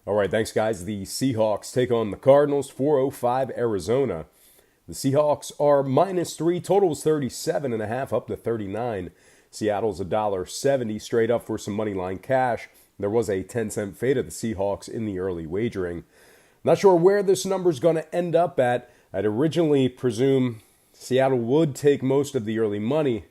All right, thanks, guys. The Seahawks take on the Cardinals, 4:05 Arizona. The Seahawks are -3. Total is 37.5, up to 39. Seattle's $1.70 straight up for some money line cash. There was a 10-cent fade of the Seahawks in the early wagering. Not sure where this number's going to end up at. I'd originally presume Seattle would take most of the early money,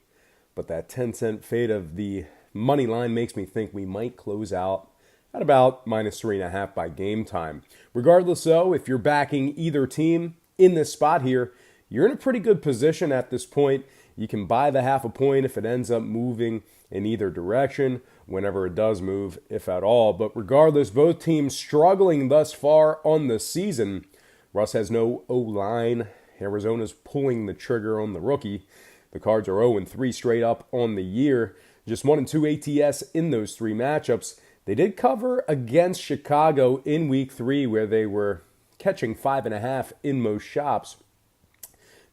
but that 10-cent fade of the money line makes me think we might close out at about -3.5 by game time. Regardless, though, if you're backing either team in this spot here, you're in a pretty good position at this point. You can buy the half a point if it ends up moving in either direction, whenever it does move, if at all. But regardless, both teams struggling thus far on the season. Russ has no O-line. Arizona's pulling the trigger on the rookie. The Cards are 0-3 straight up on the year. Just 1-2 ATS in those three matchups. They did cover against Chicago in week 3, where they were catching 5.5 in most shops.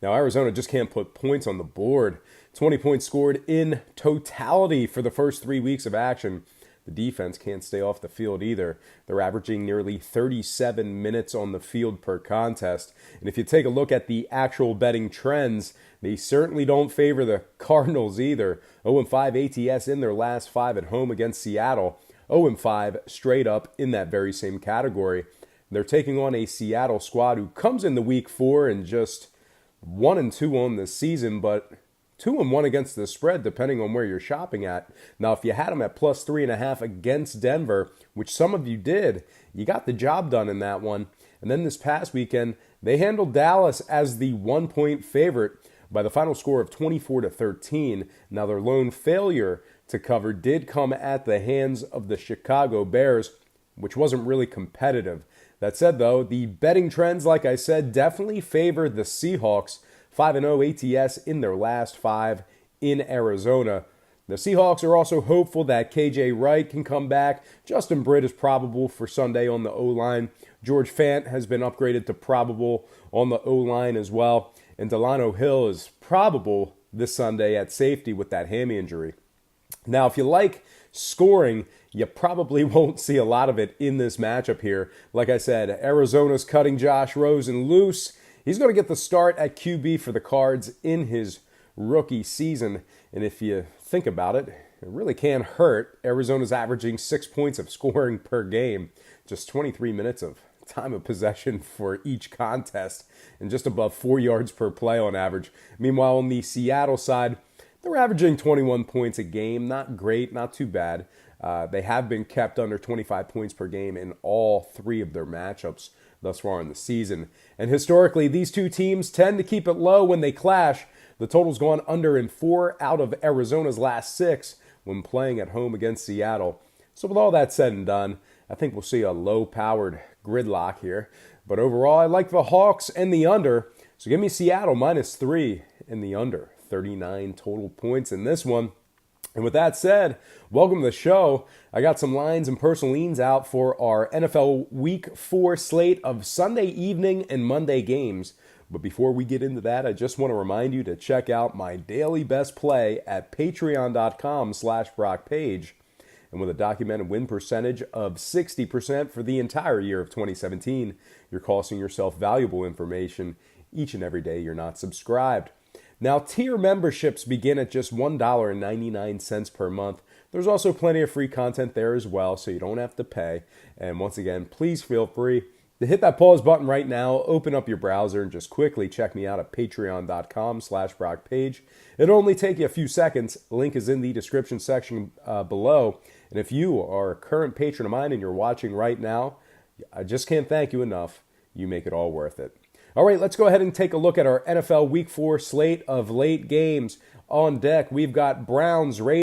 Now, Arizona just can't put points on the board. 20 points scored in totality for the first 3 weeks of action. The defense can't stay off the field either. They're averaging nearly 37 minutes on the field per contest. And if you take a look at the actual betting trends, they certainly don't favor the Cardinals either. 0-5 ATS in their last 5 at home against Seattle. 0-5 straight up in that very same category. They're taking on a Seattle squad who comes into week 4 and just 1-2 on the season, but 2-1 against the spread, depending on where you're shopping at. Now, if you had them at +3.5 against Denver, which some of you did, you got the job done in that one. And then this past weekend, they handled Dallas as the 1-point favorite by the final score of 24-13. Now, their lone failure to cover did come at the hands of the Chicago Bears, which wasn't really competitive. That said, though, the betting trends, like I said, definitely favor the Seahawks. 5-0 ATS in their last 5 in Arizona. The Seahawks are also hopeful that KJ Wright can come back. Justin Britt is probable for Sunday on the O-line. George Fant has been upgraded to probable on the O-line as well. And Delano Hill is probable this Sunday at safety with that hammy injury. Now, if you like scoring, you probably won't see a lot of it in this matchup here. Like I said, Arizona's cutting Josh Rosen loose. He's going to get the start at QB for the Cards in his rookie season. And if you think about it, it really can't hurt. Arizona's averaging 6 points of scoring per game. Just 23 minutes of time of possession for each contest and just above 4 yards per play on average. Meanwhile, on the Seattle side, they're averaging 21 points a game. Not great, not too bad. They have been kept under 25 points per game in all 3 of their matchups thus far in the season. And historically, these two teams tend to keep it low when they clash. The total's gone under in 4 out of Arizona's last 6 when playing at home against Seattle. So with all that said and done, I think we'll see a low-powered gridlock here. But overall, I like the Hawks and the under. So give me Seattle -3 in the under. 39 total points in this one. And with that said, welcome to the show. I got some lines and personal leans out for our NFL Week 4 slate of Sunday evening and Monday games. But before we get into that, I just want to remind you to check out my daily best play at patreon.com/BrockPage. And with a documented win percentage of 60% for the entire year of 2017, you're costing yourself valuable information each and every day you're not subscribed. Now, tier memberships begin at just $1.99 per month. There's also plenty of free content there as well, so you don't have to pay. And once again, please feel free to hit that pause button right now, open up your browser, and just quickly check me out at patreon.com/BrockPage. It'll only take you a few seconds. Link is in the description section below. And if you are a current patron of mine and you're watching right now, I just can't thank you enough. You make it all worth it. All right, let's go ahead and take a look at our NFL Week 4 slate of late games. On deck, we've got Browns, Raiders.